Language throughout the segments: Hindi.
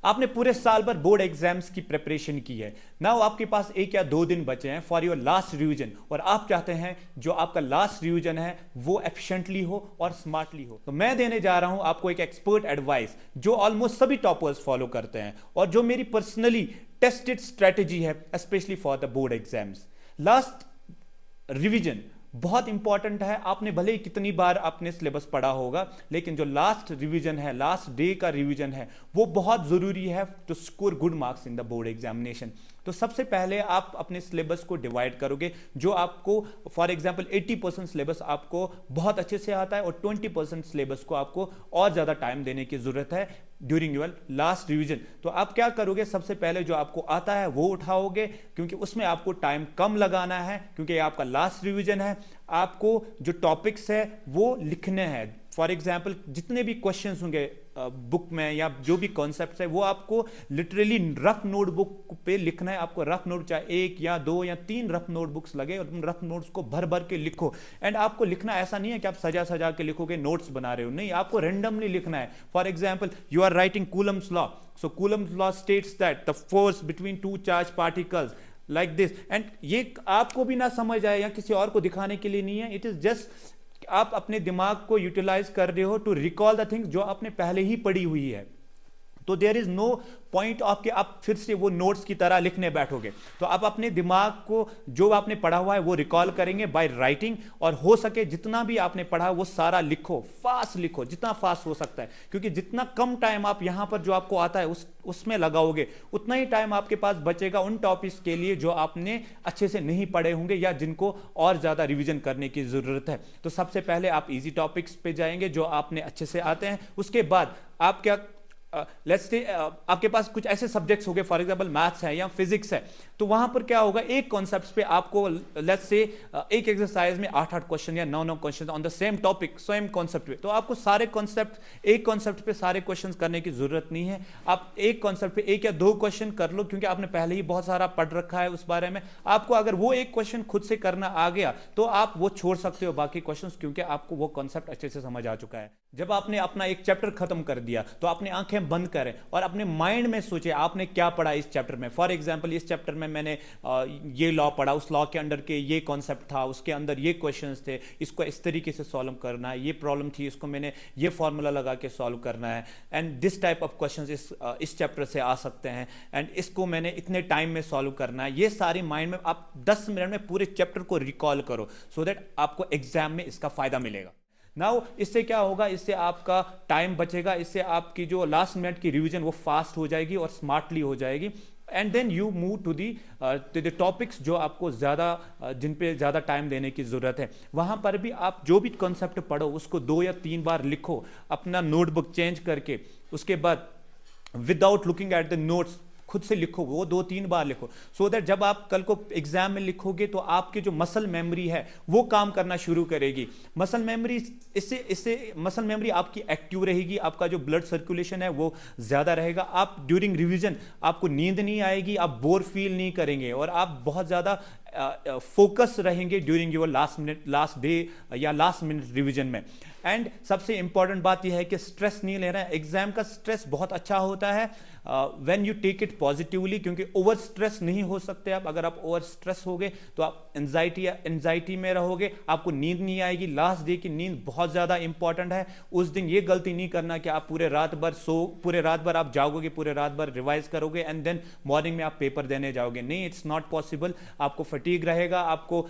आपने पूरे साल भर बोर्ड एग्जाम्स की प्रिपरेशन की है। नाउ आपके पास 1 या 2 दिन बचे हैं फॉर योर लास्ट रिवीजन, और आप चाहते हैं जो आपका लास्ट रिवीजन है वो एफिशिएंटली हो और स्मार्टली हो। तो मैं देने जा रहा हूं आपको एक एक्सपर्ट एडवाइस जो ऑलमोस्ट सभी टॉपर्स फॉलो करते हैं और जो मेरी पर्सनली टेस्टेड स्ट्रेटेजी है specially for the board exams. Last revision बहुत इंपॉर्टेंट है। आपने भले ही कितनी बार आपने सिलेबस पढ़ा होगा, लेकिन जो लास्ट रिवीजन है, लास्ट डे का रिवीजन है, वो बहुत जरूरी है to score good marks in the board examination. तो सबसे पहले आप अपने सिलेबस को डिवाइड करोगे। जो आपको फॉर एग्जांपल 80% सिलेबस आपको बहुत अच्छे से आता है और 20% सिलेबस को आपको और ज्यादा टाइम देने की जरूरत है ड्यूरिंग योर लास्ट रिवीजन। तो आप क्या करोगे, सबसे पहले जो आपको आता है वो उठाओगे, क्योंकि उसमें आपको टाइम कम लगाना है, क्योंकि आपका लास्ट रिवीजन है। आपको जो टॉपिक्स है वो लिखने हैं। फॉर एग्जाम्पल जितने भी क्वेश्चंस होंगे बुक में या जो भी कॉन्सेप्ट है वो आपको लिटरली रफ नोटबुक पे लिखना है। आपको रफ नोट चाहे 1 या 2 या 3 रफ नोटबुक्स लगे और तुम रफ नोट्स को भर भर के लिखो। एंड आपको लिखना ऐसा नहीं है कि आप सजा सजा के लिखोगे, नोट्स बना रहे हो, नहीं, आपको रेंडमली लिखना है। For example you are writing Coulomb's law, so Coulomb's law states that the force between 2 charge particles like this. And ये आपको भी ना समझ आए या किसी और को दिखाने के लिए नहीं है, इट इज जस्ट आप अपने दिमाग को यूटिलाइज कर रहे हो टू रिकॉल द थिंग्स जो आपने पहले ही पढ़ी हुई है। तो there is no point of कि आप फिर से वो नोट्स की तरह लिखने बैठोगे। तो आप अपने दिमाग को जो आपने पढ़ा हुआ है वो रिकॉल करेंगे बाय राइटिंग, और हो सके जितना भी आपने पढ़ा वो सारा लिखो, फास्ट लिखो, जितना फास्ट हो सकता है, क्योंकि जितना कम टाइम आप यहां पर जो आपको आता है उसमें लगाओगे, उतना ही टाइम आपके पास बचेगा उन टॉपिक्स के लिए जो आपने अच्छे से नहीं पढ़े होंगे या जिनको और ज्यादा रिवीजन करने की जरूरत है। तो सबसे पहले आप इजी टॉपिक्स पे जाएंगे जो आपने अच्छे से आते हैं। उसके बाद आप क्या लेट्स से आपके पास कुछ ऐसे सब्जेक्ट्स हो गए, फॉर एग्जांपल मैथ्स है या फिजिक्स है, तो वहां पर क्या होगा, एक कॉन्सेप्ट पे आपको लेट्स से एक एक्सरसाइज में 8-8 क्वेश्चन या 9-9 question on the same topic, same concept पे। तो आपको सारे कॉन्सेप्ट, एक कॉन्सेप्ट पे सारे क्वेश्चन करने की जरूरत नहीं है। आप एक कॉन्सेप्ट पे 1 या 2 क्वेश्चन कर लो, क्योंकि आपने पहले ही बहुत सारा पढ़ रखा है उस बारे में। आपको अगर वो एक क्वेश्चन खुद से करना आ गया तो आप वो छोड़ सकते हो बाकी क्वेश्चन, क्योंकि आपको वो कॉन्सेप्ट अच्छे से समझ आ चुका है। जब आपने अपना एक चैप्टर खत्म कर दिया तो आपने आंखें बंद करें और अपने माइंड में सोचे आपने क्या पढ़ा इस चैप्टर में। फॉर एग्जांपल इस चैप्टर में मैंने ये लॉ पढ़ा, उस लॉ के अंदर के ये कॉन्सेप्ट था, उसके अंदर ये क्वेश्चंस थे, इसको इस तरीके से सॉल्व करना है, ये प्रॉब्लम थी, इसको मैंने ये फॉर्मूला लगा के सॉल्व करना है, and this type of questions इस चैप्टर से आ सकते हैं, एंड इसको मैंने इतने टाइम में सॉल्व करना है। ये सारी माइंड में आप 10 मिनट में पूरे चैप्टर को रिकॉल करो, सो दैट आपको एग्जाम में इसका फायदा मिलेगा। नाउ इससे क्या होगा, इससे आपका टाइम बचेगा, इससे आपकी जो लास्ट मिनट की रिवीजन वो फास्ट हो जाएगी और स्मार्टली हो जाएगी। And then you move to the topics जो आपको ज़्यादा जिन पे ज़्यादा टाइम देने की ज़रूरत है। वहाँ पर भी आप जो भी कॉन्सेप्ट पढ़ो उसको 2 या 3 बार लिखो, अपना नोटबुक चेंज करके। उसके बाद without looking at the notes खुद से लिखो, वो 2-3 बार लिखो, सो दैट जब आप कल को एग्जाम में लिखोगे तो आपकी जो मसल मेमोरी है वो काम करना शुरू करेगी। मसल मेमोरी इससे मसल मेमोरी आपकी एक्टिव रहेगी, आपका जो ब्लड सर्कुलेशन है वो ज्यादा रहेगा। आप ड्यूरिंग रिवीजन आपको नींद नहीं आएगी, आप बोर फील नहीं करेंगे, और आप बहुत ज्यादा फोकस रहेंगे ड्यूरिंग योर लास्ट डे या लास्ट मिनट रिवीजन में। एंड सबसे इंपॉर्टेंट बात यह है कि स्ट्रेस नहीं लेना है। एग्जाम का स्ट्रेस बहुत अच्छा होता है when you take it positively, क्योंकि ओवर स्ट्रेस नहीं हो सकते आप। अगर आप ओवर स्ट्रेस होगे तो आप एंजाइटी में रहोगे, आपको नींद नहीं आएगी। लास्ट डे की नींद बहुत ज्यादा इंपॉर्टेंट है। उस दिन ये गलती नहीं करना कि आप पूरे रात भर आप जागोगे, पूरे रात भर रिवाइज करोगे एंड देन मॉर्निंग में आप पेपर देने जाओगे। नहीं, इट्स नॉट पॉसिबल। आपको फटीग रहेगा, आपको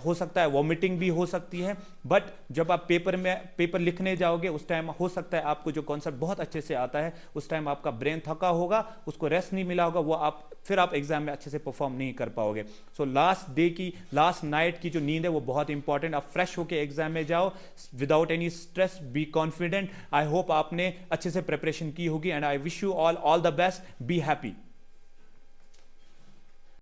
हो सकता है वॉमिटिंग भी हो सकती है, बट जब आप पेपर लिखने जाओगे उस टाइम हो सकता है आपको जो कॉन्सेप्ट बहुत अच्छे से आता है उस टाइम आपका ब्रेन थका होगा, उसको रेस्ट नहीं मिला होगा, वो फिर आप एग्जाम में अच्छे से परफॉर्म नहीं कर पाओगे। सो लास्ट नाइट की जो नींद है वो बहुत इंपॉर्टेंट। आप फ्रेश होकर एग्जाम में जाओ without any stress, be confident. I hope आपने अच्छे से प्रिपरेशन की होगी, and I wish you all the best, be happy.